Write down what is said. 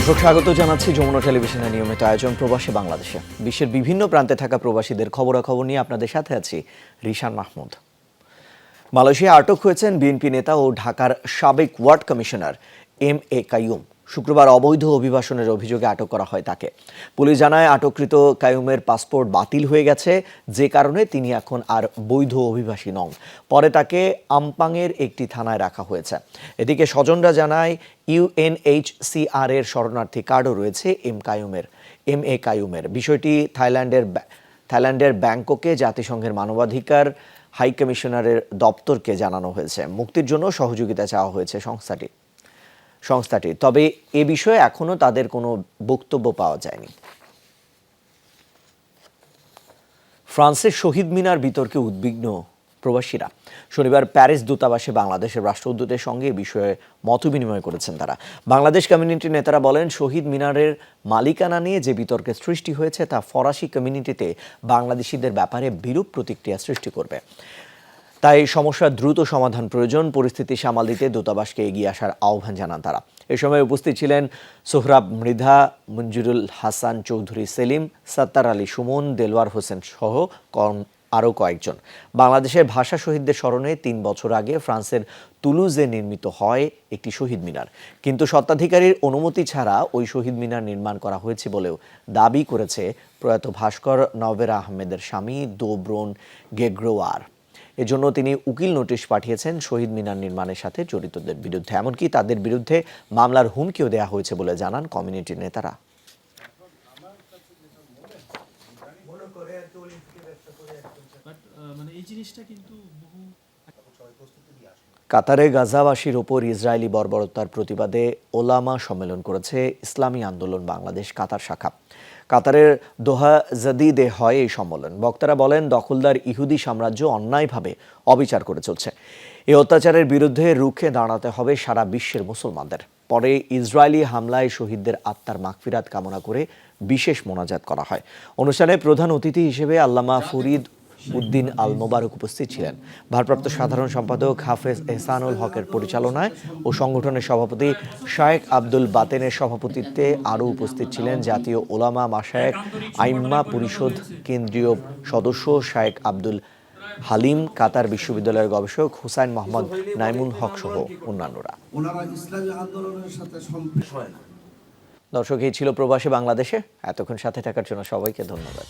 দর্শক স্বাগত জানাচ্ছি যমুনা টেলিভিশনের নিয়মিত আয়োজন প্রবাসী বাংলাদেশে। বিশ্বের বিভিন্ন প্রান্তে থাকা প্রবাসীদের খবরাখবর নিয়ে আপনাদের সাথে আছি রিশান মাহমুদ। মালয়েশিয়ায় আটক হয়েছেন বিএনপি নেতা ও ঢাকার সাবেক ওয়ার্ড কমিশনার এম.এ. কাইয়ুম। শুক্রবার অবৈধ অভিবাসনের অভিযোগে আটক করা হয় তাকে। পুলিশ জানায় আটককৃত কাইয়ুমের পাসপোর্ট বাতিল হয়ে গেছে, যে কারণে তিনি এখন আর বৈধ অভিবাসী নন। পরে তাকে আমপাংয়ের একটি থানায় রাখা হয়েছে। এদিকে স্বজনরা জানায় ইউএনএইচসিআর এর শরণার্থী কার্ডও রয়েছে এম.এ. কাইয়ুমের। বিষয়টি থাইল্যান্ডের ব্যাংককে জাতিসংঘের মানবাধিকার হাই কমিশনারের দপ্তরকে জানানো হয়েছে। মুক্তির জন্য সহযোগিতা চাওয়া হয়েছে সংস্থাটি। তবে এ বিষয়ে এখনো তাদের কোনো বক্তব্য পাওয়া যায়নি। ফ্রান্সের শহীদ মিনার বিতর্কে উদ্বিগ্ন প্রবাসীরা। শনিবার প্যারিস দূতাবাসে বাংলাদেশের রাষ্ট্রদূতের সঙ্গে এ বিষয়ে মতবিনিময় করেছেন তারা। বাংলাদেশ কমিউনিটির নেতারা বলেন, শহীদ মিনারের মালিকানা নিয়ে যে বিতর্কের সৃষ্টি হয়েছে তা ফরাসি কমিউনিটিতে বাংলাদেশিদের ব্যাপারে বিরূপ প্রতিক্রিয়া সৃষ্টি করবে। তাই সমস্যার দ্রুত সমাধান প্রয়োজন। পরিস্থিতি সামাল দিতে দূতাবাসকে এগিয়ে আসার আহ্বান জানান তারা। এ সময় উপস্থিত ছিলেন সোহরাব মৃধা, মঞ্জুরুল হাসান চৌধুরী সেলিম, সাত্তার আলী সুমন, দেলওয়ার হোসেন সহ আরও কয়েকজন। বাংলাদেশের ভাষা শহীদদের স্মরণে ৩ বছর আগে ফ্রান্সের তুলুজে নির্মিত হয় একটি শহীদ মিনার, কিন্তু স্বত্বাধিকারীর অনুমতি ছাড়া ওই শহীদ মিনার নির্মাণ করা হয়েছে বলেও দাবি করেছে প্রয়াত ভাস্কর নওবেরা আহমেদের স্বামী দোব্রন গেগ্রোয়ার। এজন্য তিনি উকিল নোটিশ পাঠিয়েছেন শহীদ মিনার নির্মাণের সাথে জড়িতদের বিরুদ্ধে। এমনকি তাদের বিরুদ্ধে মামলার হুমকিও দেওয়া হয়েছে বলে জানান কমিউনিটির নেতারা। কাতারে গাজাবাসীর ওপর ইসরায়েলি বর্বরতার প্রতিবাদে ওলামা সম্মেলন করেছে ইসলামী আন্দোলন বাংলাদেশ কাতার শাখা। কাতারের দোহা জাদিদে হয় এই সম্মেলন। বক্তারা বলেন, দখলদার ইহুদি সাম্রাজ্য অন্যায়ভাবে অবিচার করে চলছে। এই অত্যাচারের বিরুদ্ধে রুখে দাঁড়াতে হবে সারা বিশ্বের মুসলমানদের। পরে ইসরায়েলি হামলায় শহীদদের আত্মার মাগফিরাত কামনা করে বিশেষ মোনাজাত করা হয়। অনুষ্ঠানে প্রধান অতিথি হিসেবে আল্লামা ফরিদ উদ্দিন আল মোবারক উপস্থিত ছিলেন। ভারপ্রাপ্ত সাধারণ সম্পাদক হাফেজ এহসানুল হকের পরিচালনায় ও সংগঠনের সভাপতি শায়েখ আব্দুল বাতেনের সভাপতিত্বে আরও উপস্থিত ছিলেন জাতীয় ওলামা মাশায়েখ আইম্মা পরিষদ কেন্দ্রীয় সদস্য শায়েখ আব্দুল হালিম, কাতার বিশ্ববিদ্যালয়ের গবেষক হুসাইন মোহাম্মদ নাইমুল হক সহ অন্যান্যরা। দর্শক, এই ছিল প্রবাসী বাংলাদেশে। এতক্ষণ সাথে থাকার জন্য সবাইকে ধন্যবাদ।